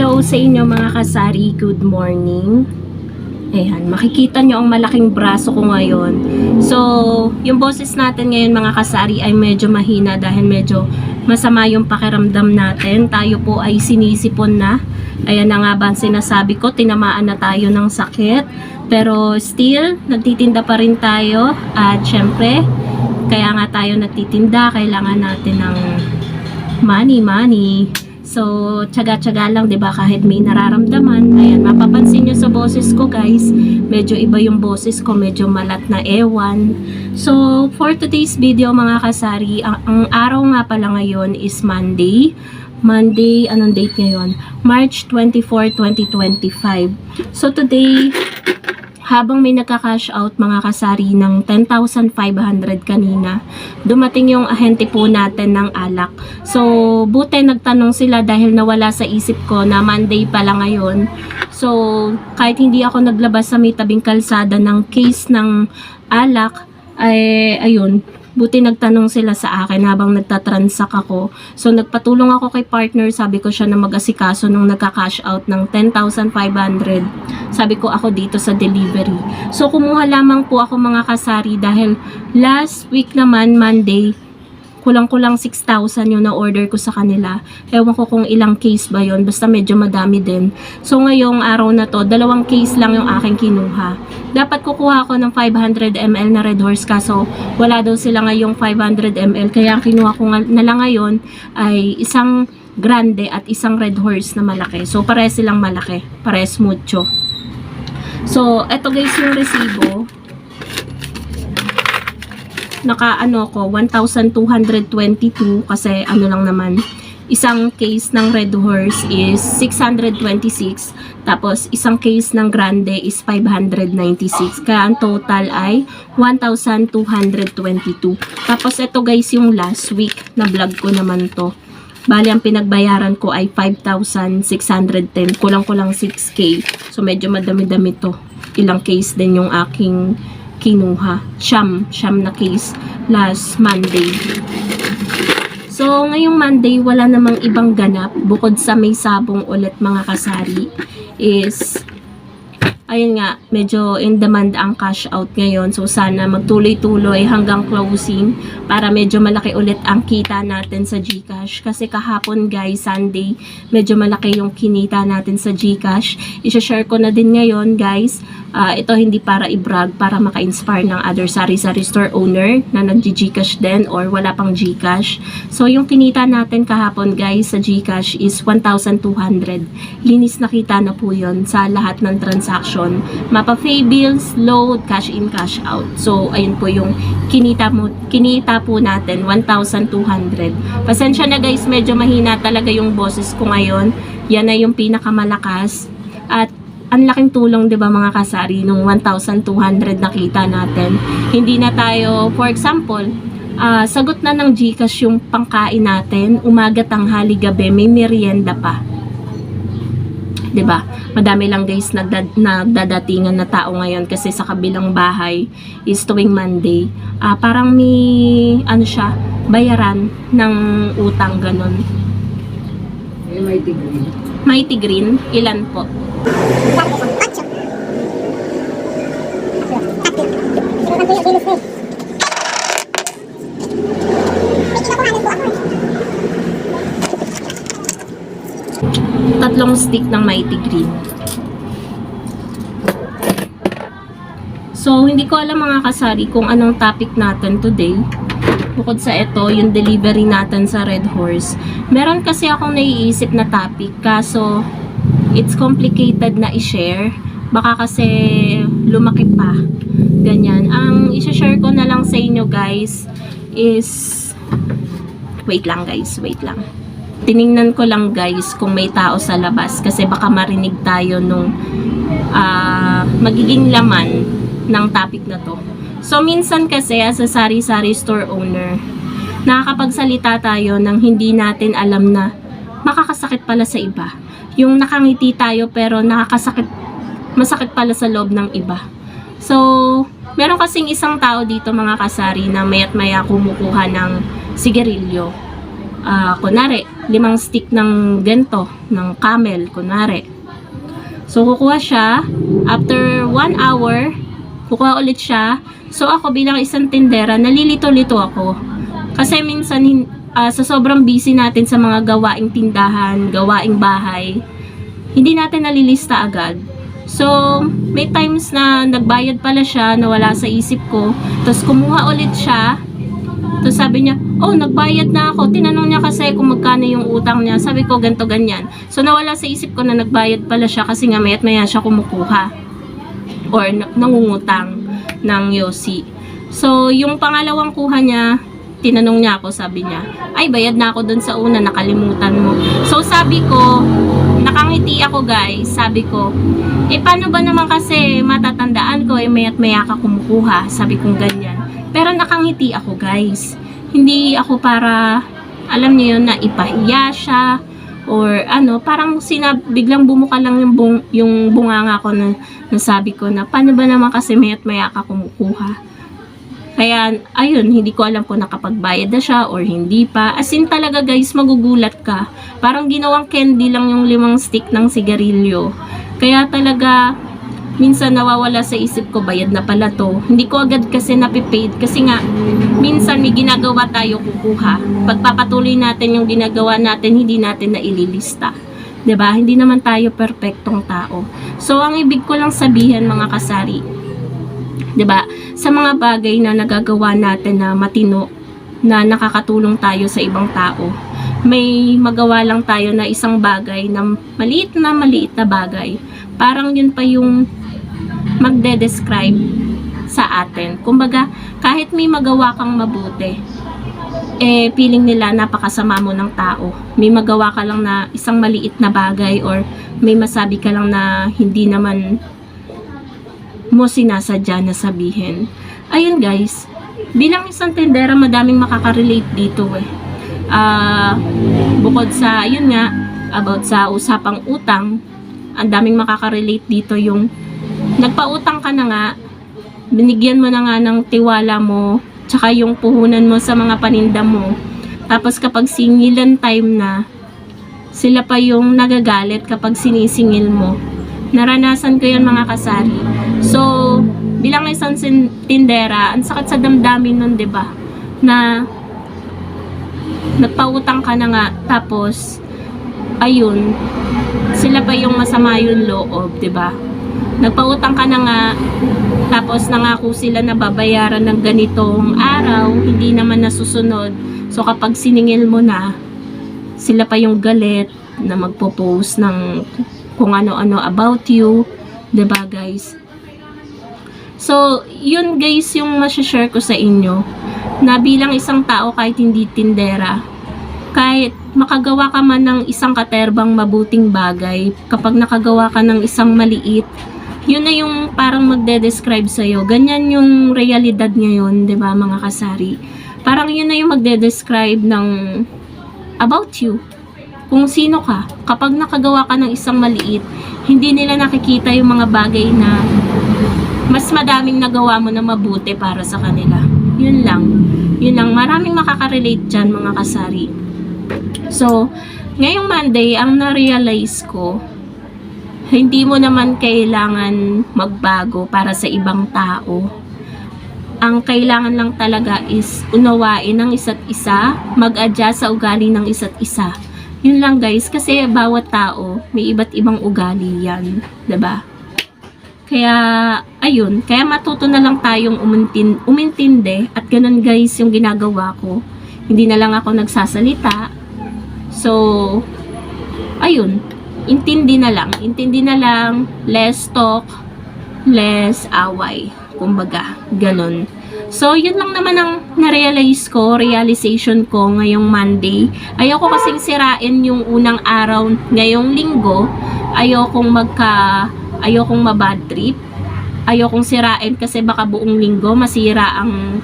Hello sa inyo mga kasari, good morning. Ayan, makikita nyo ang malaking braso ko ngayon. So, yung boses natin ngayon mga kasari ay medyo mahina dahil medyo masama yung pakiramdam natin. Tayo po ay sinisipon na. Ayan na nga ba sinasabi ko, tinamaan na tayo ng sakit. Pero still, nagtitinda pa rin tayo. At syempre, kaya nga tayo nagtitinda, kailangan natin ng money. So, tsaga-tsaga lang, 'di ba? Kahit may nararamdaman. Ayan, mapapansin niyo sa boses ko, guys. Medyo iba yung boses ko, medyo malat na ewan. So, for today's video, mga kasari, ang araw nga pala ngayon is Monday. Monday, anong date ngayon? March 24, 2025. So, today, habang may nagka-cash out mga kasari ng 10,500 kanina, dumating yung ahente po natin ng alak. So, buti nagtanong sila dahil nawala sa isip ko na Monday pala ngayon. So, kahit hindi ako naglabas sa may tabing kalsada ng case ng alak, ay ayun, buti nagtanong sila sa akin habang nagtatransact ako. So, nagpatulong ako kay partner. Sabi ko siya na mag-asikaso nung nagka-cash out ng 10,500. Sabi ko ako dito sa delivery. So, kumuha lamang po ako mga kasari dahil last week naman, Monday, kulang-kulang 6,000 yung na-order ko sa kanila. Ewan ko kung ilang case ba yon, basta medyo madami din. So, ngayong araw na to, 2 case lang yung aking kinuha. Dapat kukuha ako ng 500 ml na Red Horse, kaso wala daw sila ngayong 500 ml. Kaya ang kinuha ko na lang ngayon ay isang grande at isang Red Horse na malaki. So, pares silang malaki. Pares mucho. So, eto guys yung resibo. Naka-ano ko, 1,222 kasi ano lang naman, isang case ng Red Horse is 626, tapos isang case ng Grande is 596. Kaya ang total ay 1,222. Tapos ito guys yung last week na vlog ko naman to. Bali ang pinagbayaran ko ay 5,610. Kulang-kulang 6K. So medyo madami-dami to. Ilang case din yung aking kinuha. Siyam na case last Monday. So, ngayong Monday, wala namang ibang ganap bukod sa may sabong ulit mga kasari is ayun nga, medyo in demand ang cash out ngayon. So, sana magtuloy-tuloy hanggang closing para medyo malaki ulit ang kita natin sa GCash. Kasi kahapon guys, Sunday, medyo malaki yung kinita natin sa GCash. I-share ko na din ngayon guys. Ito hindi para i-brag, para maka-inspire ng other sari-sari store owner na nag-GCash din or wala pang GCash. So, yung kinita natin kahapon guys sa GCash is 1,200. Linis na kita na po yun sa lahat ng transaction. Mapa-pay bills, load, cash in, cash out. So, ayun po yung kinita po natin, 1,200. Pasensya na guys, medyo mahina talaga yung boses ko ngayon. Yan na yung pinakamalakas. At ang laking tulong 'di ba mga kasari nung 1,200 nakita natin. Hindi na tayo, for example, sagot na ng GCash yung pangkain natin, umaga, tanghali, gabi, may merienda pa. 'Di ba? Madami lang guys nagdadatingan na tao ngayon kasi sa kabilang bahay is tuwing Monday. Parang may ano siya, bayaran ng utang ganun. Mighty Green. Mighty Green, ilan po? Tatlong stick ng Mighty Green. So, hindi ko alam mga kasari kung anong topic natin today. Bukod sa ito, yung delivery natin sa Red Horse. Meron kasi akong naiisip na topic, kaso it's complicated na i-share. Baka kasi lumaki pa. Ganyan. Ang i-share ko na lang sa inyo guys is wait lang guys, wait lang. Tiningnan ko lang guys kung may tao sa labas kasi baka marinig tayo nung magiging laman ng topic na to. So minsan kasi as a sari-sari store owner, nakakapagsalita tayo ng hindi natin alam na makakasakit pala sa iba. Yung nakangiti tayo pero masakit pala sa loob ng iba. So, meron kasing isang tao dito mga kasari na mayat maya kumukuha ng sigarilyo. Kunwari, 5 stick ng gento, ng camel, kunwari. So, kukuha siya. After 1 hour, kukuha ulit siya. So, ako bilang isang tindera, nalilito-lito ako. Kasi minsan, sa sobrang busy natin sa mga gawaing tindahan, gawaing bahay, hindi natin nalilista agad. So, may times na nagbayad pala siya, nawala sa isip ko. Tapos, kumuha ulit siya. Tapos, sabi niya, oh, nagbayad na ako. Tinanong niya kasi kung magkano yung utang niya. Sabi ko, ganto ganyan. So, nawala sa isip ko na nagbayad pala siya kasi nga maya't maya siya kumukuha. Or nangungutang ng yosi. So, yung pangalawang kuha niya, tinanong niya ako, sabi niya, ay, bayad na ako dun sa una, nakalimutan mo. So, sabi ko, nakangiti ako guys, sabi ko, paano ba naman kasi matatandaan ko, maya't maya ka kumukuha, sabi kong ganyan. Pero nakangiti ako guys. Hindi ako para, alam niyo yun, na ipahiya siya, or ano, parang biglang bumuka lang yung bunganga ko na sabi ko na, paano ba naman kasi maya't maya ka kumukuha. Kaya, ayun, hindi ko alam kung nakapagbayad na siya or hindi pa. As in talaga guys, magugulat ka. Parang ginawang candy lang yung 5 stick ng sigarilyo. Kaya talaga, minsan nawawala sa isip ko, bayad na pala to. Hindi ko agad kasi napipaid. Kasi nga, minsan may ginagawa tayo kukuha. Pagpapatuloy natin yung ginagawa natin, hindi natin na ililista. 'Di ba? Hindi naman tayo perpektong tao. So, ang ibig ko lang sabihin mga kasari, 'di ba? Sa mga bagay na nagagawa natin na matino, na nakakatulong tayo sa ibang tao, may magawa lang tayo na isang bagay na maliit na bagay. Parang yun pa yung magde-describe sa atin. Kumbaga, kahit may magawa kang mabuti, feeling nila napakasama mo ng tao. May magawa ka lang na isang maliit na bagay or may masabi ka lang na hindi naman mo sinasadya na sabihin. Ayun guys, bilang isang tindera, madaming makaka-relate dito bukod sa, yun nga, about sa usapang utang, ang daming makaka-relate dito yung nagpautang ka na nga, binigyan mo na nga ng tiwala mo, tsaka yung puhunan mo sa mga paninda mo. Tapos kapag singilan time na, sila pa yung nagagalit kapag sinisingil mo. Naranasan ko yan mga kasari. So, bilang isang tindera, ang sakit sa damdamin nun, 'di ba? Na nagpautang ka na nga, tapos ayun, sila pa yung masama yung loob, 'di ba? Nagpautang ka na nga, tapos nangako sila na babayaran ng ganitong araw, hindi naman nasusunod. So kapag siningil mo na, sila pa yung galit na magpo-post ng kung ano-ano about you, 'di ba guys? So, yun guys yung masashare ko sa inyo, na bilang isang tao kahit hindi tindera, kahit makagawa ka man ng isang katerbang mabuting bagay, kapag nakagawa ka ng isang maliit, yun na yung parang magde-describe sa'yo. Ganyan yung realidad ngayon, 'di ba mga kasari? Parang yun na yung magde-describe ng about you. Kung sino ka, kapag nakagawa ka ng isang maliit, hindi nila nakikita yung mga bagay na mas madaming nagawa mo na mabuti para sa kanila. Yun lang. Yun lang. Maraming makaka-relate dyan mga kasari. So, ngayong Monday, ang na-realize ko, hindi mo naman kailangan magbago para sa ibang tao. Ang kailangan lang talaga is unawain ng isa't isa, mag-adjust sa ugali ng isa't isa. Yun lang guys, kasi bawat tao may iba't ibang ugali yan, 'di ba? Kaya ayun, kaya matuto na lang tayong umintindi at ganun guys yung ginagawa ko. Hindi na lang ako nagsasalita. So ayun, intindi na lang, less talk, less away. Kumbaga, ganun. So, yun lang naman ang realization ko ngayong Monday. Ayoko kasing sirain yung unang araw ngayong linggo. Ayokong mabad trip. Ayokong sirain kasi baka buong linggo masira ang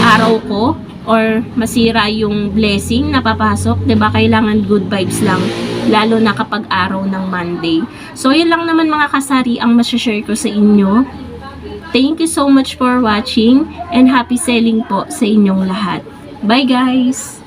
araw ko or masira yung blessing na papasok. 'Di ba? Kailangan good vibes lang, lalo na kapag araw ng Monday. So, yun lang naman mga kasari ang masashare ko sa inyo. Thank you so much for watching and happy selling po sa inyong lahat. Bye guys!